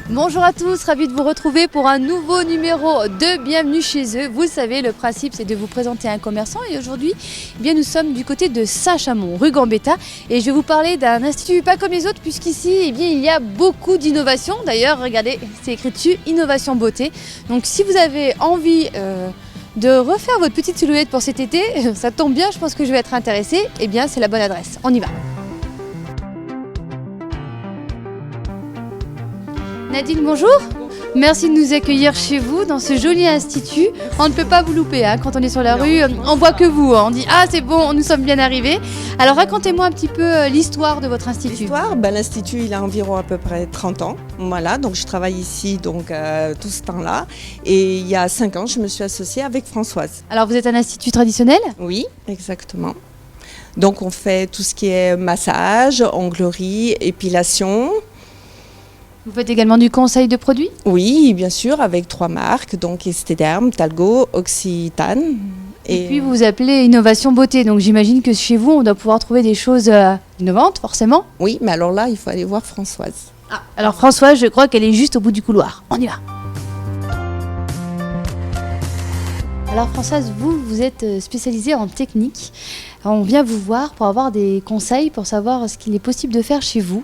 Bonjour à tous, ravi de vous retrouver pour un nouveau numéro de Bienvenue chez eux. Vous le savez, le principe c'est de vous présenter un commerçant et aujourd'hui, eh bien, nous sommes du côté de Saint-Chamond, rue Gambetta et je vais vous parler d'un institut pas comme les autres puisqu'ici eh bien, il y a beaucoup d'innovation. D'ailleurs, regardez, c'est écrit dessus, Innovation Beauté. Donc si vous avez envie de refaire votre petite silhouette pour cet été, ça tombe bien, je pense que je vais être intéressée, eh bien c'est la bonne adresse. On y va. Nadine, bonjour. Merci de nous accueillir chez vous dans ce joli institut. On ne peut pas vous louper quand on est sur la rue. On voit que vous. On dit ah c'est bon, nous sommes bien arrivés. Alors racontez-moi un petit peu l'histoire de votre institut. L'histoire, l'institut il a environ à peu près 30 ans. Voilà, donc je travaille ici tout ce temps-là. Et il y a 5 ans, je me suis associée avec Françoise. Alors vous êtes un institut traditionnel ? Oui, exactement. Donc on fait tout ce qui est massage, onglerie, épilation. Vous faites également du conseil de produits ? Oui, bien sûr, avec 3 marques, donc Esthederm, Talgo, Occitane. Et puis vous vous appelez Innovation Beauté, donc j'imagine que chez vous, on doit pouvoir trouver des choses innovantes, forcément. Oui, mais alors là, il faut aller voir Françoise. Ah, alors Françoise, je crois qu'elle est juste au bout du couloir. On y va. Alors Françoise, vous êtes spécialisée en technique. Alors, on vient vous voir pour avoir des conseils, pour savoir ce qu'il est possible de faire chez vous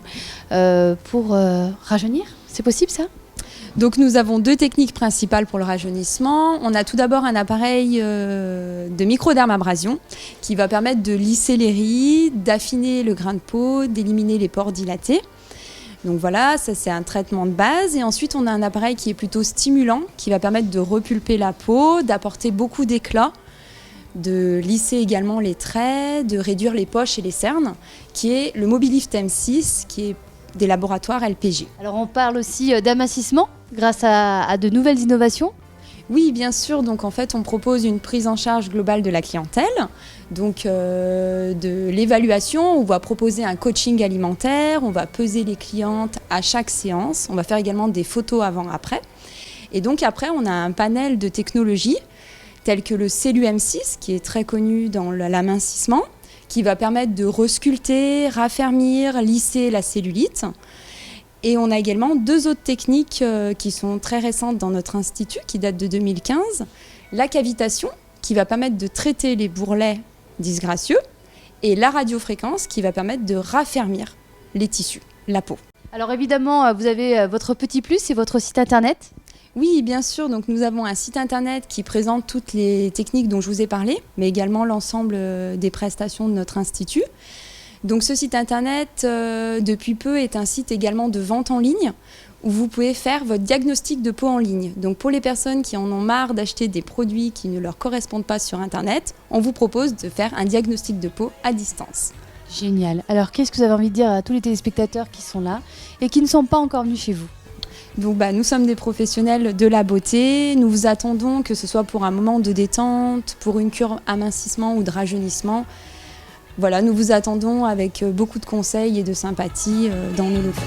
pour rajeunir. C'est possible ça ? Donc nous avons 2 techniques principales pour le rajeunissement. On a tout d'abord un appareil de microdermabrasion qui va permettre de lisser les rides, d'affiner le grain de peau, d'éliminer les pores dilatés. Donc voilà, ça c'est un traitement de base. Et ensuite on a un appareil qui est plutôt stimulant, qui va permettre de repulper la peau, d'apporter beaucoup d'éclat, de lisser également les traits, de réduire les poches et les cernes, qui est le Mobilift M6, qui est des laboratoires LPG. Alors on parle aussi d'amincissement grâce à de nouvelles innovations. Oui, bien sûr. Donc en fait, on propose une prise en charge globale de la clientèle, donc de l'évaluation. On va proposer un coaching alimentaire, on va peser les clientes à chaque séance, on va faire également des photos avant-après. Et donc après, on a un panel de technologies telles que le Cellu M6, qui est très connu dans l'amincissement, qui va permettre de resculpter, raffermir, lisser la cellulite. Et on a également 2 autres techniques qui sont très récentes dans notre institut, qui datent de 2015. La cavitation, qui va permettre de traiter les bourrelets disgracieux, et la radiofréquence, qui va permettre de raffermir les tissus, la peau. Alors évidemment, vous avez votre petit plus, c'est votre site internet. Oui, bien sûr. Donc nous avons un site internet qui présente toutes les techniques dont je vous ai parlé, mais également l'ensemble des prestations de notre institut. Donc ce site internet, depuis peu, est un site également de vente en ligne où vous pouvez faire votre diagnostic de peau en ligne. Donc pour les personnes qui en ont marre d'acheter des produits qui ne leur correspondent pas sur internet, on vous propose de faire un diagnostic de peau à distance. Génial. Alors qu'est-ce que vous avez envie de dire à tous les téléspectateurs qui sont là et qui ne sont pas encore venus chez vous ? Donc nous sommes des professionnels de la beauté. Nous vous attendons, que ce soit pour un moment de détente, pour une cure amincissement ou de rajeunissement. Voilà, nous vous attendons avec beaucoup de conseils et de sympathie dans nos locaux.